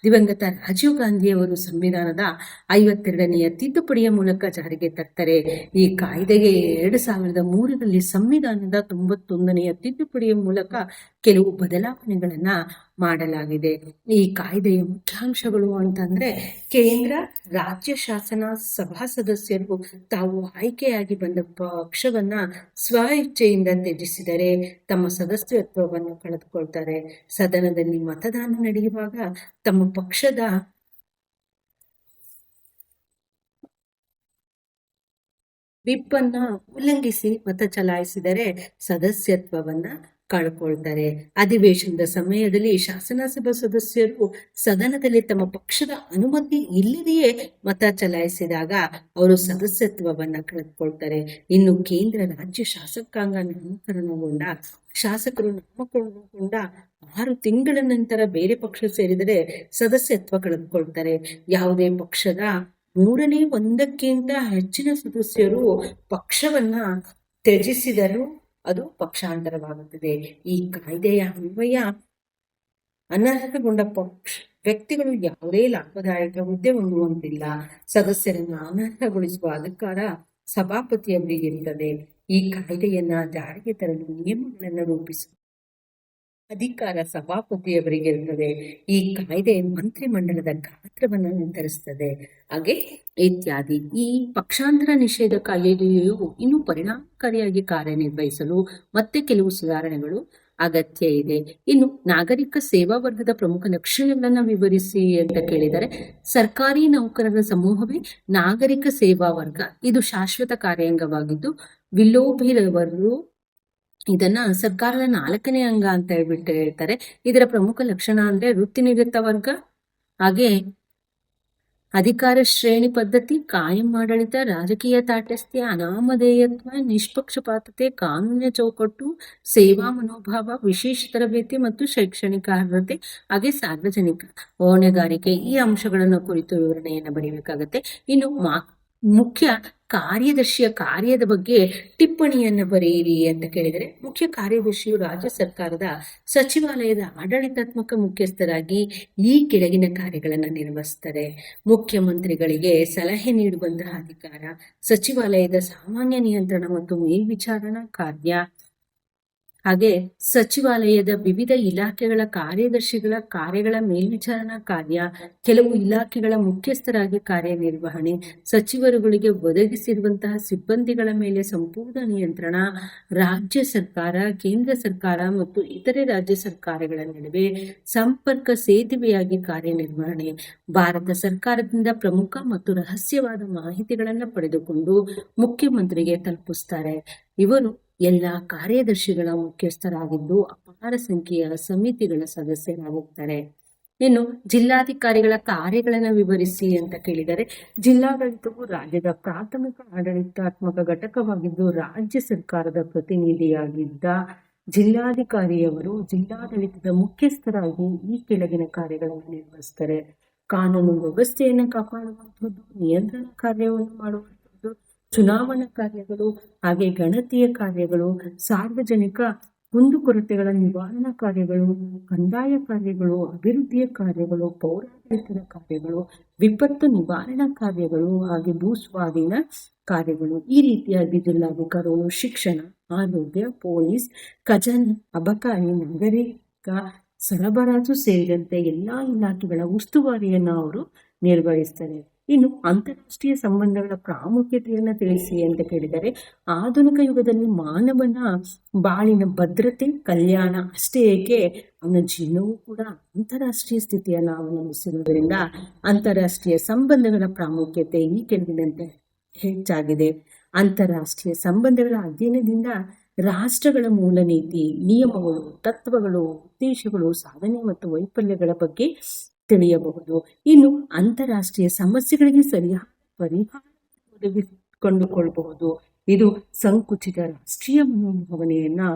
ದಿವಂಗತ ರಾಜೀವ್ ಗಾಂಧಿಯವರು ಸಂವಿಧಾನದ 52ನೆಯ ತಿದ್ದುಪಡಿಯ ಮೂಲಕ ಜಾರಿಗೆ ತರ್ತಾರೆ. ಈ ಕಾಯ್ದೆಗೆ 2003ರಲ್ಲಿ ಸಂವಿಧಾನದ 91ನೆಯ ತಿದ್ದುಪಡಿಯ ಮೂಲಕ ಕೆಲವು ಬದಲಾವಣೆಗಳನ್ನ ಮಾಡಲಾಗಿದೆ. ಈ ಕಾಯ್ದೆಯ ಮುಖ್ಯಾಂಶಗಳು ಅಂತಂದ್ರೆ ಕೇಂದ್ರ, ರಾಜ್ಯ ಶಾಸನ ಸಭಾ ಸದಸ್ಯರು ತಾವು ಆಯ್ಕೆಯಾಗಿ ಬಂದ ಪಕ್ಷವನ್ನ ಸ್ವ ಇಚ್ಛೆಯಿಂದ ತ್ಯಜಿಸಿದರೆ ತಮ್ಮ ಸದಸ್ಯತ್ವವನ್ನು ಕಳೆದುಕೊಳ್ತಾರೆ. ಸದನದಲ್ಲಿ ಮತದಾನ ನಡೆಯುವಾಗ ತಮ್ಮ ಪಕ್ಷದ ವಿಪ್ ಅನ್ನ ಉಲ್ಲಂಘಿಸಿ ಮತ ಚಲಾಯಿಸಿದರೆ ಸದಸ್ಯತ್ವವನ್ನ ಕಳ್ಕೊಳ್ತಾರೆ. ಅಧಿವೇಶನದ ಸಮಯದಲ್ಲಿ ಶಾಸನಸಭಾ ಸದಸ್ಯರು ಸದನದಲ್ಲಿ ತಮ್ಮ ಪಕ್ಷದ ಅನುಮತಿ ಇಲ್ಲದೆಯೇ ಮತ ಚಲಾಯಿಸಿದಾಗ ಅವರು ಸದಸ್ಯತ್ವವನ್ನ ಕಳೆದುಕೊಳ್ತಾರೆ. ಇನ್ನು ಕೇಂದ್ರ ರಾಜ್ಯ ಶಾಸಕಾಂಗ ನಾಮಕರಣಗೊಂಡ ಶಾಸಕರು ನಾಮಕರಣಗೊಂಡ 6 ತಿಂಗಳ ನಂತರ ಬೇರೆ ಪಕ್ಷ ಸೇರಿದರೆ ಸದಸ್ಯತ್ವ ಕಳೆದುಕೊಳ್ತಾರೆ. ಯಾವುದೇ ಪಕ್ಷದ 1/3ಕ್ಕಿಂತ ಹೆಚ್ಚಿನ ಸದಸ್ಯರು ಪಕ್ಷವನ್ನ ತ್ಯಜಿಸಿದರೂ ಅದು ಪಕ್ಷಾಂತರವಾಗುತ್ತದೆ. ಈ ಕಾಯ್ದೆಯ ಅನ್ವಯ ಅನರ್ಹಗೊಂಡ ವ್ಯಕ್ತಿಗಳು ಯಾವುದೇ ಲಾಭದಾಯಕ ಹುದ್ದೆ ಹೊಂದುವಂತಿಲ್ಲ. ಸದಸ್ಯರನ್ನು ಅನರ್ಹಗೊಳಿಸುವ ಅಧಿಕಾರ ಸಭಾಪತಿಯವರಿಗಿರುತ್ತದೆ. ಈ ಕಾಯ್ದೆಯನ್ನ ಜಾರಿಗೆ ತರಲು ನಿಯಮಗಳನ್ನು ರೂಪಿಸುವ ಅಧಿಕಾರ ಸಭಾಪತಿಯವರಿಗಿರುತ್ತದೆ. ಈ ಕಾಯ್ದೆ ಮಂತ್ರಿಮಂಡಲದ ಗಾತ್ರವನ್ನು ನಿರ್ಧರಿಸುತ್ತದೆ. ಹಾಗೆ ಇತ್ಯಾದಿ. ಈ ಪಕ್ಷಾಂತರ ನಿಷೇಧ ಕಾಯ್ದೆಯು ಇನ್ನೂ ಪರಿಣಾಮಕಾರಿಯಾಗಿ ಕಾರ್ಯನಿರ್ವಹಿಸಲು ಮತ್ತೆ ಕೆಲವು ಸುಧಾರಣೆಗಳು ಅಗತ್ಯ ಇದೆ. ಇನ್ನು ನಾಗರಿಕ ಸೇವಾ ವರ್ಗದ ಪ್ರಮುಖ ಲಕ್ಷಣಗಳನ್ನ ವಿವರಿಸಿ ಅಂತ ಕೇಳಿದರೆ, ಸರ್ಕಾರಿ ನೌಕರರ ಸಮೂಹವೇ ನಾಗರಿಕ ಸೇವಾ ವರ್ಗ. ಇದು ಶಾಶ್ವತ ಕಾರ್ಯಾಂಗವಾಗಿದ್ದು ವಿಲೋಭಿರವರು ಇದನ್ನ ಸರ್ಕಾರದ 4ನೇ ಅಂಗ ಅಂತ ಹೇಳ್ತಾರೆ. ಇದರ ಪ್ರಮುಖ ಲಕ್ಷಣ ಅಂದ್ರೆ ವೃತ್ತಿನಿರತ ವರ್ಗ, ಹಾಗೆ ಅಧಿಕಾರ ಶ್ರೇಣಿ ಪದ್ಧತಿ, ಕಾಯಂ ಆಡಳಿತ, ರಾಜಕೀಯ ತಾಟಸ್ಥ್ಯ, ಅನಾಮಧೇಯತ್ವ, ನಿಷ್ಪಕ್ಷಪಾತತೆ, ಕಾನೂನಿನ ಚೌಕಟ್ಟು, ಸೇವಾ ಮನೋಭಾವ, ವಿಶೇಷ ತರಬೇತಿ ಮತ್ತು ಶೈಕ್ಷಣಿಕ ಅರ್ಹತೆ, ಹಾಗೆ ಸಾರ್ವಜನಿಕ ಹೊಣೆಗಾರಿಕೆ. ಈ ಅಂಶಗಳನ್ನು ಕುರಿತು ವಿವರಣೆಯನ್ನು ಬರೀಬೇಕಾಗತ್ತೆ. ಇನ್ನು ಮುಖ್ಯ ಕಾರ್ಯದರ್ಶಿಯ ಕಾರ್ಯದ ಬಗ್ಗೆ ಟಿಪ್ಪಣಿಯನ್ನು ಬರೆಯಿರಿ ಅಂತ ಕೇಳಿದರೆ, ಮುಖ್ಯ ಕಾರ್ಯದರ್ಶಿಯು ರಾಜ್ಯ ಸರ್ಕಾರದ ಸಚಿವಾಲಯದ ಆಡಳಿತಾತ್ಮಕ ಮುಖ್ಯಸ್ಥರಾಗಿ ಈ ಕೆಳಗಿನ ಕಾರ್ಯಗಳನ್ನು ನಿರ್ವಹಿಸ್ತಾರೆ. ಮುಖ್ಯಮಂತ್ರಿಗಳಿಗೆ ಸಲಹೆ ನೀಡುವಂತಹ ಅಧಿಕಾರ, ಸಚಿವಾಲಯದ ಸಾಮಾನ್ಯ ನಿಯಂತ್ರಣ ಮತ್ತು ಮೇಲ್ವಿಚಾರಣಾ ಕಾರ್ಯ, ಹಾಗೆ ಸಚಿವಾಲಯದ ವಿವಿಧ ಇಲಾಖೆಗಳ ಕಾರ್ಯದರ್ಶಿಗಳ ಕಾರ್ಯಗಳ ಮೇಲ್ವಿಚಾರಣಾ ಕಾರ್ಯ, ಕೆಲವು ಇಲಾಖೆಗಳ ಮುಖ್ಯಸ್ಥರಾಗಿ ಕಾರ್ಯನಿರ್ವಹಣೆ, ಸಚಿವರುಗಳಿಗೆ ಒದಗಿಸಿರುವಂತಹ ಸಿಬ್ಬಂದಿಗಳ ಮೇಲೆ ಸಂಪೂರ್ಣ ನಿಯಂತ್ರಣ, ರಾಜ್ಯ ಸರ್ಕಾರ, ಕೇಂದ್ರ ಸರ್ಕಾರ ಮತ್ತು ಇತರೆ ರಾಜ್ಯ ಸರ್ಕಾರಗಳ ನಡುವೆ ಸಂಪರ್ಕ ಸೇತುವೆಯಾಗಿ ಕಾರ್ಯನಿರ್ವಹಣೆ, ಭಾರತ ಸರ್ಕಾರದಿಂದ ಪ್ರಮುಖ ಮತ್ತು ರಹಸ್ಯವಾದ ಮಾಹಿತಿಗಳನ್ನು ಪಡೆದುಕೊಂಡು ಮುಖ್ಯಮಂತ್ರಿಗೆ ತಲುಪಿಸ್ತಾರೆ. ಇವರು ಎಲ್ಲ ಕಾರ್ಯದರ್ಶಿಗಳ ಮುಖ್ಯಸ್ಥರಾಗಿದ್ದು ಅಪಾರ ಸಂಖ್ಯೆಯ ಸಮಿತಿಗಳ ಸದಸ್ಯರಾಗುತ್ತಾರೆ. ಇನ್ನು ಜಿಲ್ಲಾಧಿಕಾರಿಗಳ ಕಾರ್ಯಗಳನ್ನು ವಿವರಿಸಿ ಅಂತ ಕೇಳಿದರೆ, ಜಿಲ್ಲಾಡಳಿತವು ರಾಜ್ಯದ ಪ್ರಾಥಮಿಕ ಆಡಳಿತಾತ್ಮಕ ಘಟಕವಾಗಿದ್ದು ರಾಜ್ಯ ಸರ್ಕಾರದ ಪ್ರತಿನಿಧಿಯಾಗಿದ್ದ ಜಿಲ್ಲಾಧಿಕಾರಿಯವರು ಜಿಲ್ಲಾಡಳಿತದ ಮುಖ್ಯಸ್ಥರಾಗಿ ಈ ಕೆಳಗಿನ ಕಾರ್ಯಗಳನ್ನು ನಿರ್ವಹಿಸ್ತಾರೆ. ಕಾನೂನು ವ್ಯವಸ್ಥೆಯನ್ನು ಕಾಪಾಡುವಂಥದ್ದು, ನಿಯಂತ್ರಣ ಕಾರ್ಯವನ್ನು ಮಾಡುವಂಥದ್ದು, ಚುನಾವಣಾ ಕಾರ್ಯಗಳು, ಹಾಗೆ ಗಣತಿಯ ಕಾರ್ಯಗಳು, ಸಾರ್ವಜನಿಕ ಕುಂದುಕೊರತೆಗಳ ನಿವಾರಣಾ ಕಾರ್ಯಗಳು, ಕಂದಾಯ ಕಾರ್ಯಗಳು, ಅಭಿವೃದ್ಧಿಯ ಕಾರ್ಯಗಳು, ಪೌರಾಡಳಿತದ ಕಾರ್ಯಗಳು, ವಿಪತ್ತು ನಿವಾರಣಾ ಕಾರ್ಯಗಳು, ಹಾಗೆ ಭೂಸ್ವಾಧೀನ ಕಾರ್ಯಗಳು. ಈ ರೀತಿಯಾಗಿ ಜಿಲ್ಲಾಧಿಕಾರಿಗಳು ಶಿಕ್ಷಣ, ಆರೋಗ್ಯ, ಪೊಲೀಸ್, ಖಜಾನೆ, ಅಬಕಾರಿ, ನಾಗರಿಕ ಸರಬರಾಜು ಸೇರಿದಂತೆ ಎಲ್ಲಾ ಇಲಾಖೆಗಳ ಉಸ್ತುವಾರಿಯನ್ನು ಅವರು ನಿರ್ವಹಿಸ್ತಾರೆ. ಇನ್ನು ಅಂತಾರಾಷ್ಟ್ರೀಯ ಸಂಬಂಧಗಳ ಪ್ರಾಮುಖ್ಯತೆಯನ್ನು ತಿಳಿಸಿ ಅಂತ ಕೇಳಿದರೆ, ಆಧುನಿಕ ಯುಗದಲ್ಲಿ ಮಾನವನ ಬಾಳಿನ ಭದ್ರತೆ, ಕಲ್ಯಾಣ ಅಷ್ಟೇ ಏಕೆ ಅವನ ಜೀವನವೂ ಕೂಡ ಅಂತಾರಾಷ್ಟ್ರೀಯ ಸ್ಥಿತಿಯನ್ನು ಅವಲಂಬಿಸಿರುವುದರಿಂದ ಅಂತಾರಾಷ್ಟ್ರೀಯ ಸಂಬಂಧಗಳ ಪ್ರಾಮುಖ್ಯತೆ ಈ ಕೆಳಗಿನಂತೆ ಹೆಚ್ಚಾಗಿದೆ. ಅಂತಾರಾಷ್ಟ್ರೀಯ ಸಂಬಂಧಗಳ ಅಧ್ಯಯನದಿಂದ ರಾಷ್ಟ್ರಗಳ ಮೂಲ ನೀತಿ, ನಿಯಮಗಳು, ತತ್ವಗಳು, ಉದ್ದೇಶಗಳು, ಸಾಧನೆ ಮತ್ತು ವೈಫಲ್ಯಗಳ ಬಗ್ಗೆ ತಿಳಿಯಬಹುದು. ಇನ್ನು ಅಂತಾರಾಷ್ಟ್ರೀಯ ಸಮಸ್ಯೆಗಳಿಗೆ ಸರಿಯಾದ ಪರಿಹಾರ ಒದಗಿಸಿಕೊಂಡುಕೊಳ್ಳಬಹುದು. ಇದು ಸಂಕುಚಿತ ರಾಷ್ಟ್ರೀಯ ಮನೋಭಾವನೆಯನ್ನ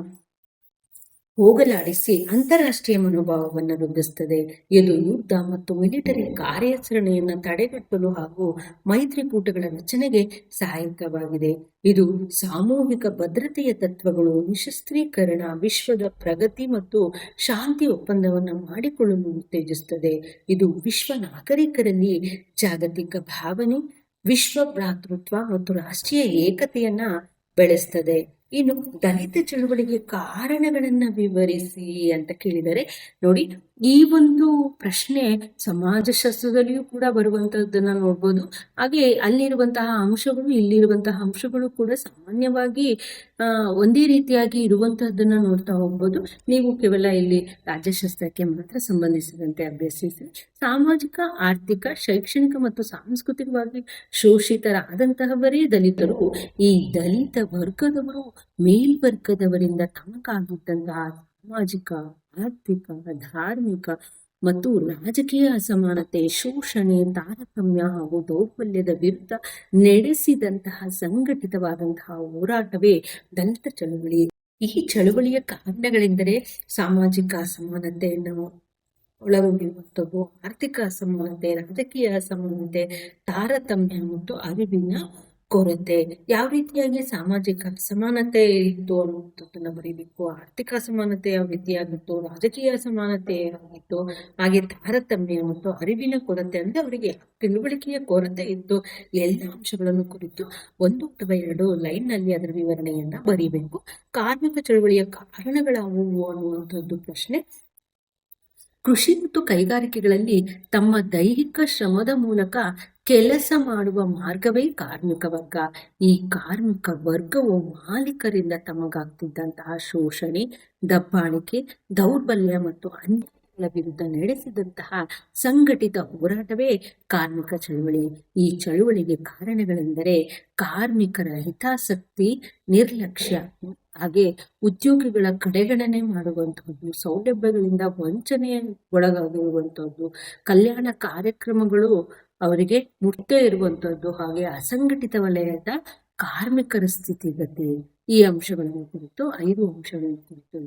ಹೋಗಲಾಡಿಸಿ ಅಂತಾರಾಷ್ಟ್ರೀಯ ಮನೋಭಾವವನ್ನು ವೃದ್ಧಿಸುತ್ತದೆ. ಇದು ಯುದ್ಧ ಮತ್ತು ಮಿಲಿಟರಿ ಕಾರ್ಯಾಚರಣೆಯನ್ನು ತಡೆಗಟ್ಟಲು ಹಾಗೂ ಮೈತ್ರಿಕೂಟಗಳ ರಚನೆಗೆ ಸಹಾಯಕವಾಗಿದೆ. ಇದು ಸಾಮೂಹಿಕ ಭದ್ರತೆಯ ತತ್ವಗಳು, ನಿಶಸ್ತ್ರೀಕರಣ, ವಿಶ್ವದ ಪ್ರಗತಿ ಮತ್ತು ಶಾಂತಿ ಒಪ್ಪಂದವನ್ನು ಮಾಡಿಕೊಳ್ಳಲು ಉತ್ತೇಜಿಸುತ್ತದೆ. ಇದು ವಿಶ್ವ ನಾಗರಿಕರಲ್ಲಿ ಜಾಗತಿಕ ಭಾವನೆ, ವಿಶ್ವ ಭ್ರಾತೃತ್ವ ಮತ್ತು ರಾಷ್ಟ್ರೀಯ ಏಕತೆಯನ್ನ ಬೆಳೆಸ್ತದೆ. ಇನ್ನು ದಲಿತ ಚಳುವಳಿಗೆ ಕಾರಣಗಳನ್ನ ವಿವರಿಸಿ ಅಂತ ಕೇಳಿದರೆ, ನೋಡಿ, ಈ ಒಂದು ಪ್ರಶ್ನೆ ಸಮಾಜಶಾಸ್ತ್ರದಲ್ಲಿಯೂ ಕೂಡ ಬರುವಂತಹದ್ದನ್ನ ನೋಡ್ಬೋದು. ಹಾಗೆ ಅಲ್ಲಿರುವಂತಹ ಅಂಶಗಳು ಇಲ್ಲಿರುವಂತಹ ಅಂಶಗಳು ಕೂಡ ಸಾಮಾನ್ಯವಾಗಿ ಒಂದೇ ರೀತಿಯಾಗಿ ಇರುವಂತಹದ್ದನ್ನ ನೋಡ್ತಾ ಹೋಗ್ಬೋದು. ನೀವು ಕೇವಲ ಇಲ್ಲಿ ರಾಜ್ಯಶಾಸ್ತ್ರಕ್ಕೆ ಮಾತ್ರ ಸಂಬಂಧಿಸಿದಂತೆ ಅಭ್ಯಸಿಸಿ, ಸಾಮಾಜಿಕ, ಆರ್ಥಿಕ, ಶೈಕ್ಷಣಿಕ ಮತ್ತು ಸಾಂಸ್ಕೃತಿಕವಾಗಿ ಶೋಷಿತರಾದಂತಹವರೇ ದಲಿತರು. ಈ ದಲಿತ ವರ್ಗದವರು ಮೇಲ್ವರ್ಗದವರಿಂದ ತಮಗಾಗಿದ್ದಂತಹ ಸಾಮಾಜಿಕ, ಆರ್ಥಿಕ, ಧಾರ್ಮಿಕ ಮತ್ತು ರಾಜಕೀಯ ಅಸಮಾನತೆ, ಶೋಷಣೆ, ತಾರತಮ್ಯ ಹಾಗೂ ದೌರ್ಬಲ್ಯದ ವಿರುದ್ಧ ನಡೆಸಿದಂತಹ ಸಂಘಟಿತವಾದಂತಹ ಹೋರಾಟವೇ ದಲಿತ ಚಳುವಳಿ. ಈ ಚಳುವಳಿಯ ಕಾರಣಗಳೆಂದರೆ ಸಾಮಾಜಿಕ ಅಸಮಾನತೆಯನ್ನು ಒಳಗೊಂಡಿರುವಂಥದ್ದು, ಆರ್ಥಿಕ ಅಸಮಾನತೆ, ರಾಜಕೀಯ ಅಸಮಾನತೆ, ತಾರತಮ್ಯ ಮತ್ತು ಅರಿವಿನ ಕೊರತೆ. ಯಾವ ರೀತಿಯಾಗಿ ಸಾಮಾಜಿಕ ಅಸಮಾನತೆ ಇತ್ತು ಅನ್ನುವಂಥದ್ದನ್ನ ಬರೀಬೇಕು, ಆರ್ಥಿಕ ಅಸಮಾನತೆ ಯಾವ ರೀತಿಯಾಗಿತ್ತು, ರಾಜಕೀಯ ಅಸಮಾನತೆ ಆಗಿತ್ತು, ಹಾಗೆ ತಾರತಮ್ಯ ಮತ್ತು ಅರಿವಿನ ಕೊರತೆ ಅಂದ್ರೆ ಅವರಿಗೆ ತಿಳುವಳಿಕೆಯ ಕೊರತೆ ಇತ್ತು. ಎಲ್ಲ ಅಂಶಗಳನ್ನು ಕುರಿತು 1 ಅಥವಾ 2 ಲೈನ್ ನಲ್ಲಿ ಅದರ ವಿವರಣೆಯನ್ನ ಬರೀಬೇಕು. ಕಾರ್ಮಿಕ ಚಳವಳಿಯ ಕಾರಣಗಳಾವುವು ಅನ್ನುವಂಥದ್ದು ಪ್ರಶ್ನೆ. ಕೃಷಿ ಮತ್ತು ಕೈಗಾರಿಕೆಗಳಲ್ಲಿ ತಮ್ಮ ದೈಹಿಕ ಶ್ರಮದ ಮೂಲಕ ಕೆಲಸ ಮಾಡುವ ಮಾರ್ಗವೇ ಕಾರ್ಮಿಕ ವರ್ಗ. ಈ ಕಾರ್ಮಿಕ ವರ್ಗವು ಮಾಲೀಕರಿಂದ ತಮಗಾಗ್ತಿದ್ದಂತಹ ಶೋಷಣೆ, ದಬ್ಬಾಳಿಕೆ, ದೌರ್ಬಲ್ಯ ಮತ್ತು ಅನ್ಯಾಯಗಳ ವಿರುದ್ಧ ನಡೆಸಿದಂತಹ ಸಂಘಟಿತ ಹೋರಾಟವೇ ಕಾರ್ಮಿಕ ಚಳುವಳಿ. ಈ ಚಳುವಳಿಗೆ ಕಾರಣಗಳೆಂದರೆ ಕಾರ್ಮಿಕರ ಹಿತಾಸಕ್ತಿ, ನಿರ್ಲಕ್ಷ್ಯ, ಹಾಗೆ ಉದ್ಯೋಗಿಗಳ ಕಡೆಗಣನೆ ಮಾಡುವಂತಹದ್ದು, ಸೌಲಭ್ಯಗಳಿಂದ ವಂಚನೆಯ ಒಳಗಾಗಿರುವಂತಹದ್ದು, ಕಲ್ಯಾಣ ಕಾರ್ಯಕ್ರಮಗಳು ಅವರಿಗೆ ಮುಟ್ದೇ ಇರುವಂತಹದ್ದು, ಹಾಗೆ ಅಸಂಘಟಿತ ವಲಯದ ಕಾರ್ಮಿಕರ ಸ್ಥಿತಿಗತಿ. ಈ ಅಂಶಗಳನ್ನು ಕುರಿತು 5 ಅಂಶಗಳನ್ನು ಕುರಿತು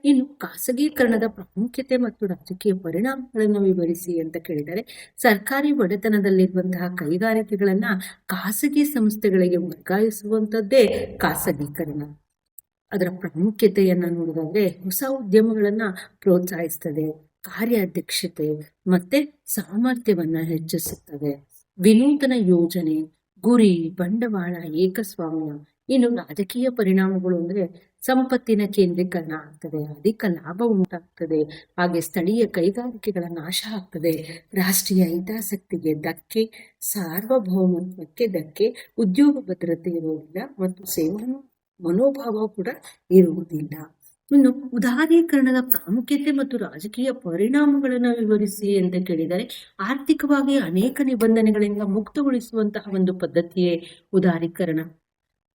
ಇನ್ನು ಖಾಸಗೀಕರಣದ ಪ್ರಾಮುಖ್ಯತೆ ಮತ್ತು ರಾಜಕೀಯ ಪರಿಣಾಮಗಳನ್ನು ವಿವರಿಸಿ ಅಂತ ಕೇಳಿದರೆ, ಸರ್ಕಾರಿ ಒಡೆತನದಲ್ಲಿರುವಂತಹ ಕೈಗಾರಿಕೆಗಳನ್ನ ಖಾಸಗಿ ಸಂಸ್ಥೆಗಳಿಗೆ ವರ್ಗಾಯಿಸುವಂತದ್ದೇ ಖಾಸಗೀಕರಣ. ಅದರ ಪ್ರಾಮುಖ್ಯತೆಯನ್ನ ನೋಡೋದಾದ್ರೆ ಹೊಸ ಉದ್ಯಮಗಳನ್ನ ಪ್ರೋತ್ಸಾಹಿಸ್ತದೆ, ಕಾರ್ಯಾಧ್ಯಕ್ಷತೆ ಮತ್ತೆ ಸಾಮರ್ಥ್ಯವನ್ನ ಹೆಚ್ಚಿಸುತ್ತದೆ, ವಿನೂತನ ಯೋಜನೆ, ಗುರಿ, ಬಂಡವಾಳ, ಏಕಸ್ವಾಮ್ಯ. ಇನ್ನು ರಾಜಕೀಯ ಪರಿಣಾಮಗಳು ಅಂದ್ರೆ ಸಂಪತ್ತಿನ ಕೇಂದ್ರೀಕರಣ ಆಗ್ತದೆ, ಅಧಿಕ ಲಾಭ ಉಂಟಾಗ್ತದೆ, ಹಾಗೆ ಸ್ಥಳೀಯ ಕೈಗಾರಿಕೆಗಳ ನಾಶ ಆಗ್ತದೆ, ರಾಷ್ಟ್ರೀಯ ಹಿತಾಸಕ್ತಿಗೆ ಧಕ್ಕೆ, ಸಾರ್ವಭೌಮತ್ವಕ್ಕೆ ಧಕ್ಕೆ, ಉದ್ಯೋಗ ಭದ್ರತೆ ಇರುವುದಿಲ್ಲ ಮತ್ತು ಸೇವಾ ಮನೋಭಾವ ಕೂಡ ಇರುವುದಿಲ್ಲ. ಇನ್ನು ಉದಾರೀಕರಣದ ಪ್ರಾಮುಖ್ಯತೆ ಮತ್ತು ರಾಜಕೀಯ ಪರಿಣಾಮಗಳನ್ನು ವಿವರಿಸಿ ಅಂತ ಕೇಳಿದರೆ, ಆರ್ಥಿಕವಾಗಿ ಅನೇಕ ನಿಬಂಧನೆಗಳಿಂದ ಮುಕ್ತಗೊಳಿಸುವಂತಹ ಒಂದು ಪದ್ಧತಿಯೇ ಉದಾರೀಕರಣ.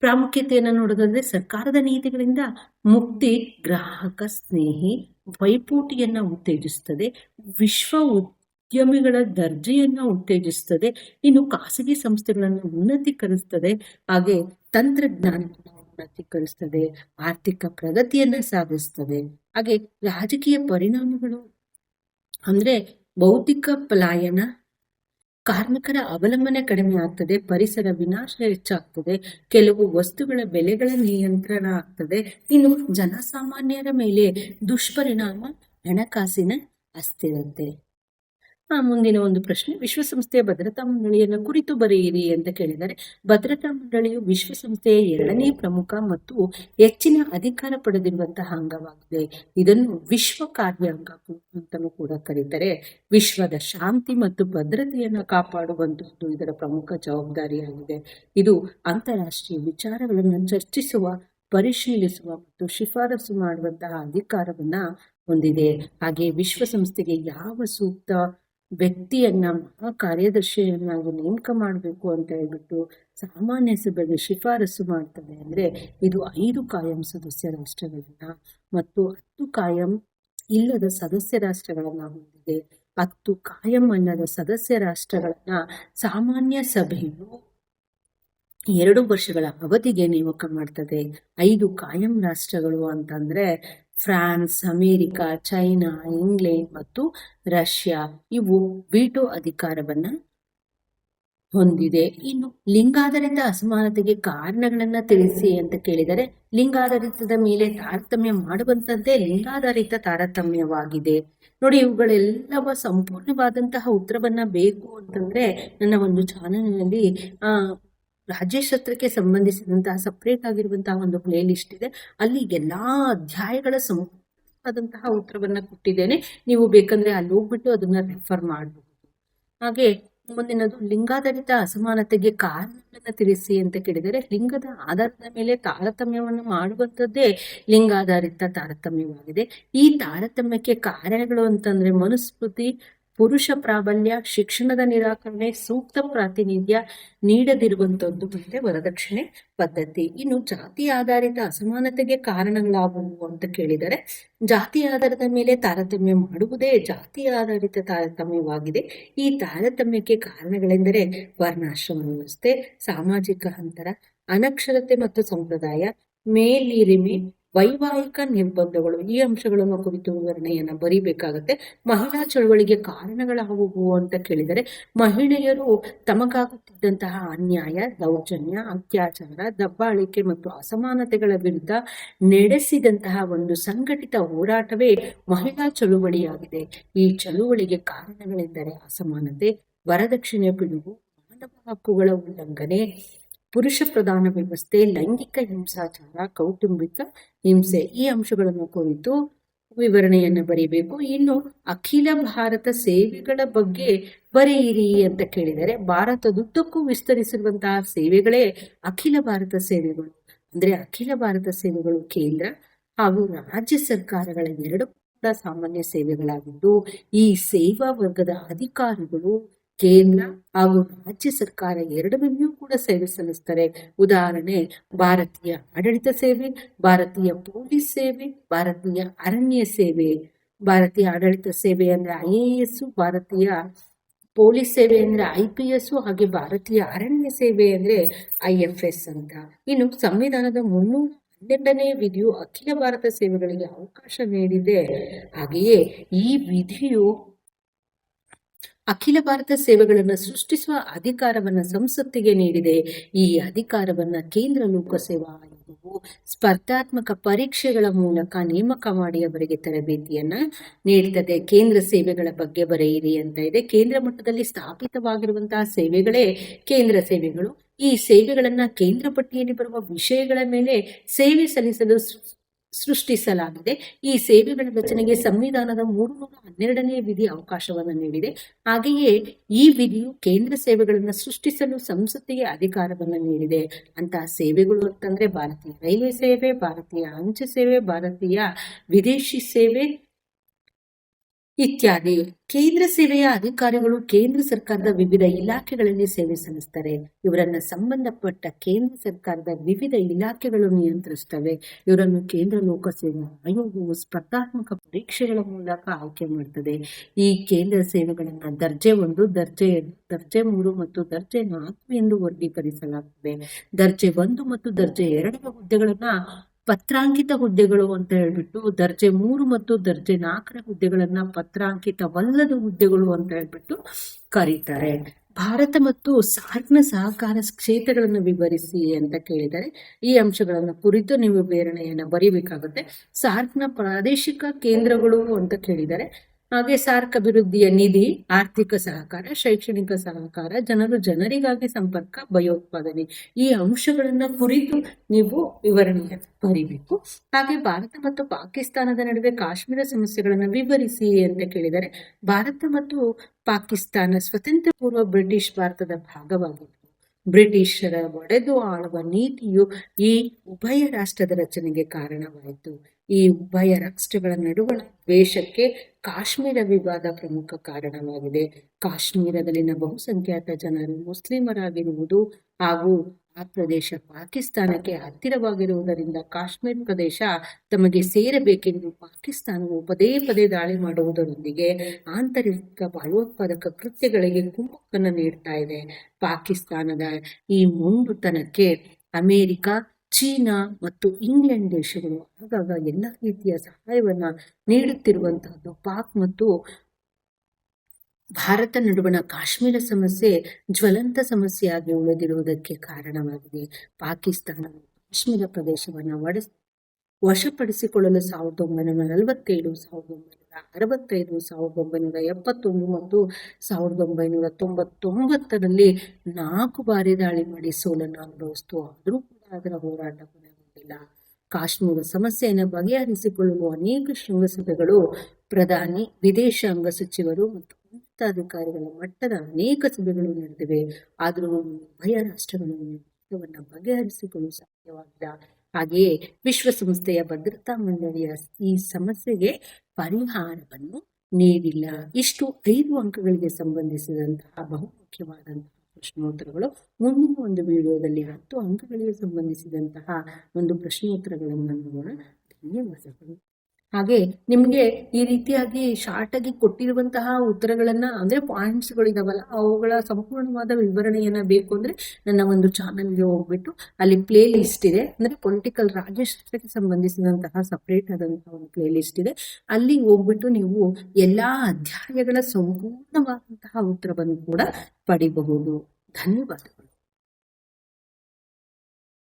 ಪ್ರಾಮುಖ್ಯತೆಯನ್ನು ನೋಡೋದಾದ್ರೆ ಸರ್ಕಾರದ ನೀತಿಗಳಿಂದ ಮುಕ್ತಿ, ಗ್ರಾಹಕ ಸ್ನೇಹಿ, ಪೈಪೋಟಿಯನ್ನ ಉತ್ತೇಜಿಸುತ್ತದೆ, ವಿಶ್ವ ಉದ್ಯಮಿಗಳ ದರ್ಜೆಯನ್ನ ಉತ್ತೇಜಿಸುತ್ತದೆ, ಇನ್ನು ಖಾಸಗಿ ಸಂಸ್ಥೆಗಳನ್ನು ಉನ್ನತೀಕರಿಸುತ್ತದೆ, ಹಾಗೆ ತಂತ್ರಜ್ಞಾನವನ್ನು ಉನ್ನತೀಕರಿಸುತ್ತದೆ, ಆರ್ಥಿಕ ಪ್ರಗತಿಯನ್ನ ಸಾಧಿಸುತ್ತದೆ. ಹಾಗೆ ರಾಜಕೀಯ ಪರಿಣಾಮಗಳು ಅಂದ್ರೆ ಬೌದ್ಧಿಕ ಪಲಾಯನ, ಕಾರ್ಮಿಕರ ಅವಲಂಬನೆ ಕಡಿಮೆ ಆಗ್ತದೆ, ಪರಿಸರ ವಿನಾಶ ಹೆಚ್ಚಾಗ್ತದೆ, ಕೆಲವು ವಸ್ತುಗಳ ಬೆಲೆಗಳ ನಿಯಂತ್ರಣ ಆಗ್ತದೆ, ಇನ್ನು ಜನಸಾಮಾನ್ಯರ ಮೇಲೆ ದುಷ್ಪರಿಣಾಮ ಹಣಕಾಸಿನ ಅಸ್ಥಿರತೆ. ಮುಂದಿನ ಒಂದು ಪ್ರಶ್ನೆ, ವಿಶ್ವಸಂಸ್ಥೆಯ ಭದ್ರತಾ ಮಂಡಳಿಯನ್ನು ಕುರಿತು ಬರೆಯಿರಿ ಅಂತ ಕೇಳಿದರೆ, ಭದ್ರತಾ ಮಂಡಳಿಯು ವಿಶ್ವಸಂಸ್ಥೆಯ 2ನೇ ಪ್ರಮುಖ ಮತ್ತು ಹೆಚ್ಚಿನ ಅಧಿಕಾರ ಪಡೆದಿರುವಂತಹ ಅಂಗವಾಗಿದೆ. ಇದನ್ನು ವಿಶ್ವ ಕಾರ್ಯಾಂಗ ಅಂತಲೂ ಕೂಡ ಕರೀತಾರೆ. ವಿಶ್ವದ ಶಾಂತಿ ಮತ್ತು ಭದ್ರತೆಯನ್ನು ಕಾಪಾಡುವಂತದ್ದು ಇದರ ಪ್ರಮುಖ ಜವಾಬ್ದಾರಿಯಾಗಿದೆ. ಇದು ಅಂತಾರಾಷ್ಟ್ರೀಯ ವಿಚಾರಗಳನ್ನು ಚರ್ಚಿಸುವ, ಪರಿಶೀಲಿಸುವ ಮತ್ತು ಶಿಫಾರಸು ಮಾಡುವಂತಹ ಅಧಿಕಾರವನ್ನ ಹೊಂದಿದೆ. ಹಾಗೆ ವಿಶ್ವಸಂಸ್ಥೆಗೆ ಯಾವ ಸೂಕ್ತ ವ್ಯಕ್ತಿಯನ್ನ ಮಹಾ ಕಾರ್ಯದರ್ಶಿಯನ್ನಾಗಿ ನೇಮಕ ಮಾಡಬೇಕು ಅಂತ ಹೇಳ್ಬಿಟ್ಟು ಸಾಮಾನ್ಯ ಸಭೆಗೆ ಶಿಫಾರಸು ಮಾಡ್ತದೆ. ಅಂದ್ರೆ ಇದು 5 ಕಾಯಂ ಸದಸ್ಯ ರಾಷ್ಟ್ರಗಳನ್ನ ಮತ್ತು 10 ಕಾಯಂ ಇಲ್ಲದ ಸದಸ್ಯ ರಾಷ್ಟ್ರಗಳನ್ನ ಹೊಂದಿದೆ. 10 ಕಾಯಂ ಅಲ್ಲದ ಸದಸ್ಯ ರಾಷ್ಟ್ರಗಳನ್ನ ಸಾಮಾನ್ಯ ಸಭೆಯು 2 ವರ್ಷಗಳ ಅವಧಿಗೆ ನೇಮಕ ಮಾಡ್ತದೆ. 5 ಕಾಯಂ ರಾಷ್ಟ್ರಗಳು ಅಂತಂದ್ರೆ ಫ್ರಾನ್ಸ್, ಅಮೆರಿಕ, ಚೈನಾ, ಇಂಗ್ಲೆಂಡ್ ಮತ್ತು ರಷ್ಯಾ. ಇವು ವೀಟೋ ಅಧಿಕಾರವನ್ನ ಹೊಂದಿದೆ. ಇನ್ನು ಲಿಂಗಾಧಾರಿತ ಅಸಮಾನತೆಗೆ ಕಾರಣಗಳನ್ನ ತಿಳಿಸಿ ಅಂತ ಕೇಳಿದರೆ, ಲಿಂಗಾಧಾರಿತದ ಮೇಲೆ ತಾರತಮ್ಯ ಮಾಡುವಂತದ್ದೇ ಲಿಂಗಾಧಾರಿತ ತಾರತಮ್ಯವಾಗಿದೆ. ನೋಡಿ, ಇವುಗಳೆಲ್ಲವ ಸಂಪೂರ್ಣವಾದಂತಹ ಉತ್ತರವನ್ನ ಬೇಕು ಅಂತಂದ್ರೆ ನನ್ನ ಒಂದು ಚಾನೆಲ್ನಲ್ಲಿ ರಾಜ್ಯ ಕ್ಷೇತ್ರಕ್ಕೆ ಸಂಬಂಧಿಸಿದಂತಹ ಸಪ್ರೇಟ್ ಆಗಿರುವಂತಹ ಒಂದು ಪ್ಲೇ ಲಿಸ್ಟ್ ಇದೆ. ಅಲ್ಲಿ ಎಲ್ಲಾ ಅಧ್ಯಾಯಗಳ ಸಂಪೂರ್ಣವಾದಂತಹ ಉತ್ತರವನ್ನ ಕೊಟ್ಟಿದ್ದೇನೆ. ನೀವು ಬೇಕಂದ್ರೆ ಅಲ್ಲಿ ಹೋಗ್ಬಿಟ್ಟು ಅದನ್ನ ರೆಫರ್ ಮಾಡಬಹುದು. ಹಾಗೆ ಮುಂದಿನದು, ಲಿಂಗಾಧಾರಿತ ಅಸಮಾನತೆಗೆ ಕಾರಣಗಳನ್ನ ತಿಳಿಸಿ ಅಂತ ಕೇಳಿದರೆ, ಲಿಂಗದ ಆಧಾರದ ಮೇಲೆ ತಾರತಮ್ಯವನ್ನು ಮಾಡುವಂಥದ್ದೇ ಲಿಂಗಾಧಾರಿತ ತಾರತಮ್ಯವಾಗಿದೆ. ಈ ತಾರತಮ್ಯಕ್ಕೆ ಕಾರಣಗಳು ಅಂತಂದ್ರೆ ಮನುಸ್ಮೃತಿ, ಪುರುಷ ಪ್ರಾಬಲ್ಯ, ಶಿಕ್ಷಣದ ನಿರಾಕರಣೆ, ಸೂಕ್ತ ಪ್ರಾತಿನಿಧ್ಯ ನೀಡದಿರುವಂತದ್ದು ಮತ್ತೆ ವರದಕ್ಷಿಣೆ ಪದ್ಧತಿ. ಇನ್ನು ಜಾತಿ ಆಧಾರಿತ ಅಸಮಾನತೆಗೆ ಕಾರಣಗಳಾಗುವು ಅಂತ ಕೇಳಿದರೆ, ಜಾತಿ ಆಧಾರದ ಮೇಲೆ ತಾರತಮ್ಯ ಮಾಡುವುದೇ ಜಾತಿ ಆಧಾರಿತ ತಾರತಮ್ಯವಾಗಿದೆ. ಈ ತಾರತಮ್ಯಕ್ಕೆ ಕಾರಣಗಳೆಂದರೆ ವರ್ಣಾಶ್ರಮ ವ್ಯವಸ್ಥೆ, ಸಾಮಾಜಿಕ ಅಂತರ, ಅನಕ್ಷರತೆ ಮತ್ತು ಸಂಪ್ರದಾಯ, ಮೇಲಿರಿಮೆ, ವೈವಾಹಿಕ ನಿರ್ಬಂಧಗಳು. ಈ ಅಂಶಗಳನ್ನು ಕುರಿತು ವಿವರಣೆಯನ್ನ ಬರೀಬೇಕಾಗತ್ತೆ. ಮಹಿಳಾ ಚಳವಳಿಗೆ ಕಾರಣಗಳಾಗುವು ಅಂತ ಕೇಳಿದರೆ, ಮಹಿಳೆಯರು ತಮಗಾಗುತ್ತಿದ್ದಂತಹ ಅನ್ಯಾಯ, ದೌರ್ಜನ್ಯ, ಅತ್ಯಾಚಾರ, ದಬ್ಬಾಳಿಕೆ ಮತ್ತು ಅಸಮಾನತೆಗಳ ವಿರುದ್ಧ ನಡೆಸಿದಂತಹ ಒಂದು ಸಂಘಟಿತ ಹೋರಾಟವೇ ಮಹಿಳಾ ಚಳುವಳಿಯಾಗಿದೆ. ಈ ಚಳುವಳಿಗೆ ಕಾರಣಗಳೆಂದರೆ ಅಸಮಾನತೆ, ವರದಕ್ಷಿಣೆ ಪಿಡುಗು, ಮಾನವ ಹಕ್ಕುಗಳ ಉಲ್ಲಂಘನೆ, ಪುರುಷ ಪ್ರಧಾನ ವ್ಯವಸ್ಥೆ, ಲೈಂಗಿಕ ಹಿಂಸಾಚಾರ, ಕೌಟುಂಬಿಕ ಹಿಂಸೆ. ಈ ಅಂಶಗಳನ್ನು ಕುರಿತು ವಿವರಣೆಯನ್ನು ಬರೀಬೇಕು. ಇನ್ನು ಅಖಿಲ ಭಾರತ ಸೇವೆಗಳ ಬಗ್ಗೆ ಬರೆಯಿರಿ ಅಂತ ಕೇಳಿದರೆ, ಭಾರತದುದ್ದಕ್ಕೂ ವಿಸ್ತರಿಸಿರುವಂತಹ ಸೇವೆಗಳೇ ಅಖಿಲ ಭಾರತ ಸೇವೆಗಳು. ಅಂದ್ರೆ ಅಖಿಲ ಭಾರತ ಸೇವೆಗಳು ಕೇಂದ್ರ ಹಾಗೂ ರಾಜ್ಯ ಸರ್ಕಾರಗಳ ಎರಡು ಕೂಡ ಸಾಮಾನ್ಯ ಸೇವೆಗಳಾಗಿದ್ದು, ಈ ಸೇವಾ ವರ್ಗದ ಅಧಿಕಾರಿಗಳು ಕೇಂದ್ರ ಹಾಗೂ ರಾಜ್ಯ ಸರ್ಕಾರ ಎರಡರಲ್ಲಿಯೂ ಕೂಡ ಸೇವೆ ಸಲ್ಲಿಸ್ತಾರೆ. ಉದಾಹರಣೆ, ಭಾರತೀಯ ಆಡಳಿತ ಸೇವೆ, ಭಾರತೀಯ ಪೊಲೀಸ್ ಸೇವೆ, ಭಾರತೀಯ ಅರಣ್ಯ ಸೇವೆ. ಭಾರತೀಯ ಆಡಳಿತ ಸೇವೆ ಅಂದ್ರೆ IAS, ಭಾರತೀಯ ಪೊಲೀಸ್ ಸೇವೆ ಅಂದ್ರೆ IPS, ಹಾಗೆ ಭಾರತೀಯ ಅರಣ್ಯ ಸೇವೆ ಅಂದ್ರೆ IFS ಅಂತ. ಇನ್ನು ಸಂವಿಧಾನದ 312ನೇ ವಿಧಿಯು ಅಖಿಲ ಭಾರತ ಸೇವೆಗಳಿಗೆ ಅವಕಾಶ ನೀಡಿದೆ. ಹಾಗೆಯೇ ಈ ವಿಧಿಯು ಅಖಿಲ ಭಾರತ ಸೇವೆಗಳನ್ನು ಸೃಷ್ಟಿಸುವ ಅಧಿಕಾರವನ್ನ ಸಂಸತ್ತಿಗೆ ನೀಡಿದೆ. ಈ ಅಧಿಕಾರವನ್ನ ಕೇಂದ್ರ ಲೋಕಸೇವಾ ಆಯೋಗವು ಸ್ಪರ್ಧಾತ್ಮಕ ಪರೀಕ್ಷೆಗಳ ಮೂಲಕ ನೇಮಕ ಮಾಡಿ ಅವರಿಗೆ ತರಬೇತಿಯನ್ನ ನೀಡುತ್ತದೆ. ಕೇಂದ್ರ ಸೇವೆಗಳ ಬಗ್ಗೆ ಬರೆಯಿರಿ ಅಂತ ಇದೆ. ಕೇಂದ್ರ ಮಟ್ಟದಲ್ಲಿ ಸ್ಥಾಪಿತವಾಗಿರುವಂತಹ ಸೇವೆಗಳೇ ಕೇಂದ್ರ ಸೇವೆಗಳು. ಈ ಸೇವೆಗಳನ್ನ ಕೇಂದ್ರ ಪಟ್ಟಿಯಲ್ಲಿ ಬರುವ ವಿಷಯಗಳ ಮೇಲೆ ಸೇವೆ ಸಲ್ಲಿಸಲು ಸೃಷ್ಟಿಸಲಾಗಿದೆ. ಈ ಸೇವೆಗಳ ರಚನೆಗೆ ಸಂವಿಧಾನದ 312ನೇ ವಿಧಿ ಅವಕಾಶವನ್ನು ನೀಡಿದೆ. ಹಾಗೆಯೇ ಈ ವಿಧಿಯು ಕೇಂದ್ರ ಸೇವೆಗಳನ್ನು ಸೃಷ್ಟಿಸಲು ಸಂಸತ್ತಿಗೆ ಅಧಿಕಾರವನ್ನು ನೀಡಿದೆ. ಅಂತಹ ಸೇವೆಗಳು ಅಂತಂದ್ರೆ ಭಾರತೀಯ ರೈಲ್ವೆ ಸೇವೆ, ಭಾರತೀಯ ಅಂಚೆ ಸೇವೆ, ಭಾರತೀಯ ವಿದೇಶಿ ಸೇವೆ ಇತ್ಯಾದಿ. ಕೇಂದ್ರ ಸೇವೆಯ ಅಧಿಕಾರಿಗಳು ಕೇಂದ್ರ ಸರ್ಕಾರದ ವಿವಿಧ ಇಲಾಖೆಗಳಲ್ಲಿ ಸೇವೆ ಸಲ್ಲಿಸ್ತಾರೆ. ಇವರನ್ನ ಸಂಬಂಧಪಟ್ಟ ಕೇಂದ್ರ ಸರ್ಕಾರದ ವಿವಿಧ ಇಲಾಖೆಗಳು ನಿಯಂತ್ರಿಸ್ತವೆ. ಇವರನ್ನು ಕೇಂದ್ರ ಲೋಕಸೇವಾ ಆಯೋಗವು ಸ್ಪರ್ಧಾತ್ಮಕ ಪರೀಕ್ಷೆಗಳ ಮೂಲಕ ಆಯ್ಕೆ ಮಾಡ್ತದೆ. ಈ ಕೇಂದ್ರ ಸೇವೆಗಳನ್ನ ದರ್ಜೆ 1, ದರ್ಜೆ 3 ಮತ್ತು ದರ್ಜೆ 4 ಎಂದು ವರ್ಗೀಕರಿಸಲಾಗುತ್ತದೆ. ದರ್ಜೆ 1 ಮತ್ತು ದರ್ಜೆ 2 ಹುದ್ದೆಗಳನ್ನ ಪತ್ರಾಂಕಿತ ಹುದ್ದೆಗಳು ಅಂತ ಹೇಳ್ಬಿಟ್ಟು, ದರ್ಜೆ 3 ಮತ್ತು ದರ್ಜೆ 4 ಹುದ್ದೆಗಳನ್ನ ಪತ್ರಾಂಕಿತವಲ್ಲದ ಹುದ್ದೆಗಳು ಅಂತ ಹೇಳ್ಬಿಟ್ಟು ಕರೀತಾರೆ. ಭಾರತ ಮತ್ತು ಸಾರ್ಕ್ನ ಸಹಕಾರ ಕ್ಷೇತ್ರಗಳನ್ನು ವಿವರಿಸಿ ಅಂತ ಕೇಳಿದರೆ, ಈ ಅಂಶಗಳನ್ನು ಕುರಿತು ನೀವು ವಿವರಣೆಯನ್ನು ಬರೀಬೇಕಾಗುತ್ತೆ. ಸಾರ್ಕ್ನ ಪ್ರಾದೇಶಿಕ ಕೇಂದ್ರಗಳು ಅಂತ ಕೇಳಿದರೆ, ಹಾಗೆ ಸಾರ್ಕ್ ಅಭಿವೃದ್ಧಿಯ ನಿಧಿ, ಆರ್ಥಿಕ ಸಹಕಾರ, ಶೈಕ್ಷಣಿಕ ಸಹಕಾರ, ಜನರಿಗಾಗಿ ಸಂಪರ್ಕ, ಭಯೋತ್ಪಾದನೆ, ಈ ಅಂಶಗಳನ್ನ ಕುರಿತು ನೀವು ವಿವರಣೆಯನ್ನು ಬರೀಬೇಕು. ಹಾಗೆ ಭಾರತ ಮತ್ತು ಪಾಕಿಸ್ತಾನದ ನಡುವೆ ಕಾಶ್ಮೀರ ಸಮಸ್ಯೆಗಳನ್ನು ವಿವರಿಸಿ ಅಂತ ಕೇಳಿದರೆ, ಭಾರತ ಮತ್ತು ಪಾಕಿಸ್ತಾನ ಸ್ವತಂತ್ರ ಪೂರ್ವ ಬ್ರಿಟಿಷ್ ಭಾರತದ ಭಾಗವಾಗಿತ್ತು. ಬ್ರಿಟಿಷರ ಒಡೆದು ಆಳುವ ನೀತಿಯು ಈ ಉಭಯ ರಾಷ್ಟ್ರದ ರಚನೆಗೆ ಕಾರಣವಾಯಿತು. ಈ ಉಭಯ ರಾಷ್ಟ್ರಗಳ ನಡುವಣ ದ್ವೇಷಕ್ಕೆ ಕಾಶ್ಮೀರ ವಿವಾದ ಪ್ರಮುಖ ಕಾರಣವಾಗಿದೆ. ಕಾಶ್ಮೀರದಲ್ಲಿನ ಬಹುಸಂಖ್ಯಾತ ಜನರು ಮುಸ್ಲಿಮರಾಗಿರುವುದು ಹಾಗೂ ಆ ಪ್ರದೇಶ ಪಾಕಿಸ್ತಾನಕ್ಕೆ ಹತ್ತಿರವಾಗಿರುವುದರಿಂದ ಕಾಶ್ಮೀರ ಪ್ರದೇಶ ತಮಗೆ ಸೇರಬೇಕೆಂದು ಪಾಕಿಸ್ತಾನವು ಪದೇ ಪದೇ ದಾಳಿ ಮಾಡುವುದರೊಂದಿಗೆ ಆಂತರಿಕ ಭಯೋತ್ಪಾದಕ ಕೃತ್ಯಗಳಿಗೆ ಕುಮ್ಮಕ್ಕನ್ನು ನೀಡ್ತಾ ಇದೆ. ಪಾಕಿಸ್ತಾನದ ಈ ಮೊಂಡುತನಕ್ಕೆ ಅಮೆರಿಕ, ಚೀನಾ ಮತ್ತು ಇಂಗ್ಲೆಂಡ್ ದೇಶಗಳು ಆಗಾಗ ಎಲ್ಲ ರೀತಿಯ ಸಹಾಯವನ್ನ ನೀಡುತ್ತಿರುವಂತಹದ್ದು ಪಾಕ್ ಮತ್ತು ಭಾರತ ನಡುವಣ ಕಾಶ್ಮೀರ ಸಮಸ್ಯೆ ಜ್ವಲಂತ ಸಮಸ್ಯೆಯಾಗಿ ಉಳಿದಿರುವುದಕ್ಕೆ ಕಾರಣವಾಗಿದೆ. ಪಾಕಿಸ್ತಾನವು ಕಾಶ್ಮೀರ ಪ್ರದೇಶವನ್ನು ವಶಪಡಿಸಿಕೊಳ್ಳಲು 1947, 1965, 1971 ಮತ್ತು 1999ರಲ್ಲಿ 4 ಬಾರಿ ದಾಳಿ ಮಾಡಿ ಸೋಲನ್ನು ಅನುಭವಿಸಿತು. ಆದರೂ ಕೂಡ ಅದರ ಹೋರಾಟ ಕೊನೆಗೊಂಡಿಲ್ಲ. ಕಾಶ್ಮೀರ ಸಮಸ್ಯೆಯನ್ನು ಬಗೆಹರಿಸಿಕೊಳ್ಳಲು ಅನೇಕ ಶೃಂಗಸಭೆಗಳು, ಪ್ರಧಾನಿ, ವಿದೇಶಾಂಗ ಸಚಿವರು ಮತ್ತು ಉನ್ನತಾಧಿಕಾರಿಗಳ ಮಟ್ಟದ ಅನೇಕ ಸಭೆಗಳು ನಡೆದಿವೆ. ಆದರೂ ಉಭಯ ರಾಷ್ಟ್ರಗಳು ಯುದ್ಧವನ್ನು ಬಗೆಹರಿಸಿಕೊಳ್ಳಲು ಸಾಧ್ಯವಾಗಿಲ್ಲ. ಹಾಗೆಯೇ ವಿಶ್ವಸಂಸ್ಥೆಯ ಭದ್ರತಾ ಮಂಡಳಿಯ ಈ ಸಮಸ್ಯೆಗೆ ಪರಿಹಾರವನ್ನು ನೀಡಿಲ್ಲ. ಇಷ್ಟು 5 ಅಂಕಗಳಿಗೆ ಸಂಬಂಧಿಸಿದಂತಹ ಬಹುಮುಖ್ಯವಾದಂತಹ ಪ್ರಶ್ನೋತ್ತರಗಳು. ಮುಂದಿನ ಒಂದು ವಿಡಿಯೋದಲ್ಲಿ 10 ಅಂಕಗಳಿಗೆ ಸಂಬಂಧಿಸಿದಂತಹ ಒಂದು ಪ್ರಶ್ನೋತ್ತರಗಳನ್ನು ನೋಡೋಣ. ಧನ್ಯವಾದಗಳು. ಹಾಗೆ ನಿಮಗೆ ಈ ರೀತಿಯಾಗಿ ಶಾರ್ಟ್ ಆಗಿ ಕೊಟ್ಟಿರುವಂತಹ ಉತ್ತರಗಳನ್ನ ಅಂದ್ರೆ ಪಾಯಿಂಟ್ಸ್ಗಳಿದಾವಲ್ಲ, ಅವುಗಳ ಸಂಪೂರ್ಣವಾದ ವಿವರಣೆಯನ್ನ ಬೇಕು ಅಂದ್ರೆ ನನ್ನ ಒಂದು ಚಾನಲ್ಗೆ ಹೋಗ್ಬಿಟ್ಟು ಅಲ್ಲಿ ಪ್ಲೇ ಲಿಸ್ಟ್ ಇದೆ, ಅಂದ್ರೆ ಪೊಲಿಟಿಕಲ್ ರಾಜ್ಯಶಾಸ್ತ್ರಕ್ಕೆ ಸಂಬಂಧಿಸಿದಂತಹ ಸಪರೇಟ್ ಆದಂತಹ ಒಂದು ಪ್ಲೇ ಲಿಸ್ಟ್ ಇದೆ. ಅಲ್ಲಿ ಹೋಗ್ಬಿಟ್ಟು ನೀವು ಎಲ್ಲಾ ಅಧ್ಯಾಯಗಳ ಸಂಪೂರ್ಣವಾದಂತಹ ಉತ್ತರವನ್ನು ಕೂಡ ಪಡಿಬಹುದು. ಧನ್ಯವಾದಗಳು.